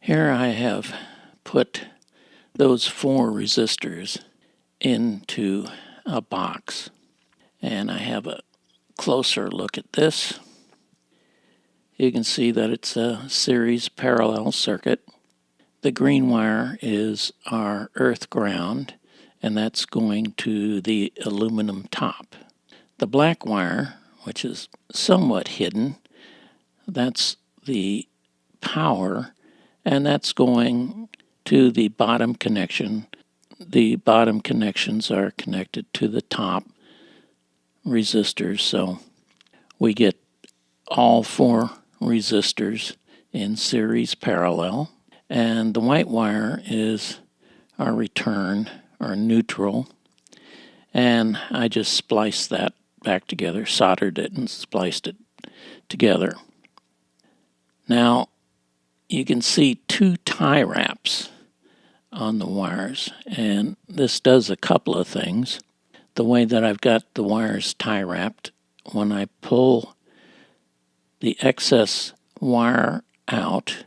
Here I have put those 4 resistors into a box, and I have a closer look at this. You can see that it's a series parallel circuit. The green wire is our earth ground, and that's going to the aluminum top. The black wire, which is somewhat hidden, that's the power, and that's going to the bottom connection. The bottom connections are connected to the top resistors, so we get all 4 resistors in series parallel. And the white wire is our return, or neutral, and I just spliced that back together, soldered it and spliced it together. Now you can see 2 tie wraps on the wires, and this does a couple of things. The way that I've got the wires tie wrapped, when I pull the excess wire out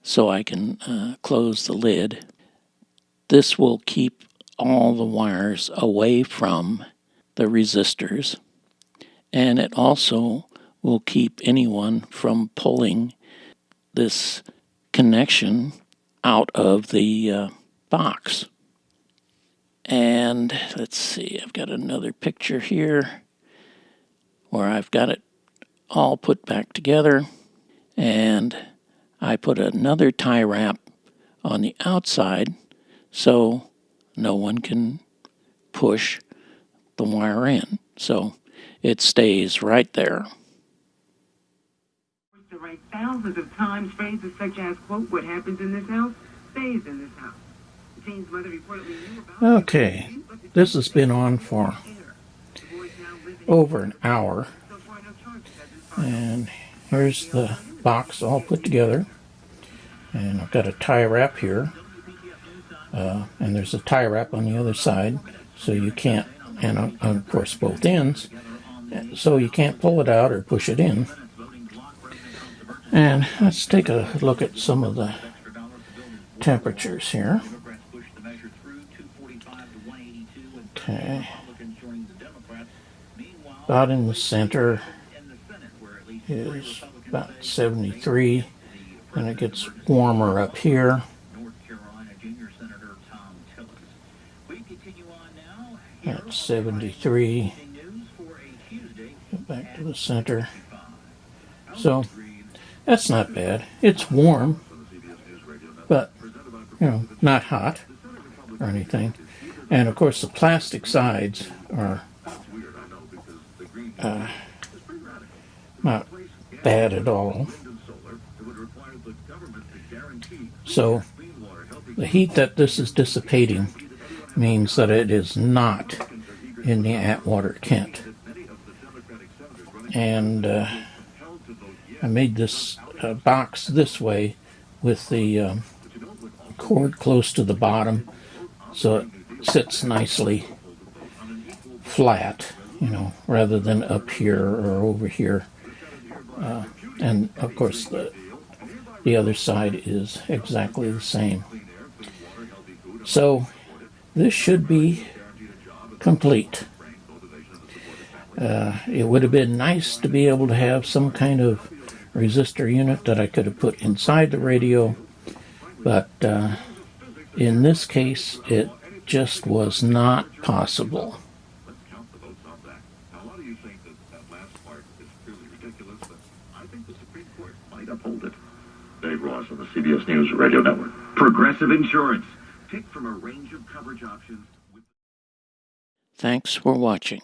so I can close the lid, this will keep all the wires away from the resistors, and it also will keep anyone from pulling this connection out of the box. And let's see, I've got another picture here where I've got it all put back together, and I put another tie wrap on the outside so no one can push the wire in, so it stays right there. To write thousands of times phrases such as, quote, "What happens in this house stays in this house." The teen's mother reportedly knew about Okay, this has been on for over an hour, and here's the box all put together, and I've got a tie wrap here, and there's a tie wrap on the other side, so you can't, and of course both ends, so you can't pull it out or push it in. And let's take a look at some of the temperatures here. Okay. About in the center is about 73, and it gets warmer up here. At 73. Go back to the center. So that's not bad. It's warm, but not hot or anything. And of course the plastic sides are not bad at all. So the heat that this is dissipating means that it is not in the Atwater Kent. And I made this box this way with the cord close to the bottom, so it sits nicely flat, rather than up here or over here. And of course the other side is exactly the same. So this should be complete. It would have been nice to be able to have some kind of resistor unit that I could have put inside the radio, but in this case it just was not possible. Dave Ross on the CBS News Radio Network. Progressive Insurance. Pick from a range of coverage options. Thanks for watching.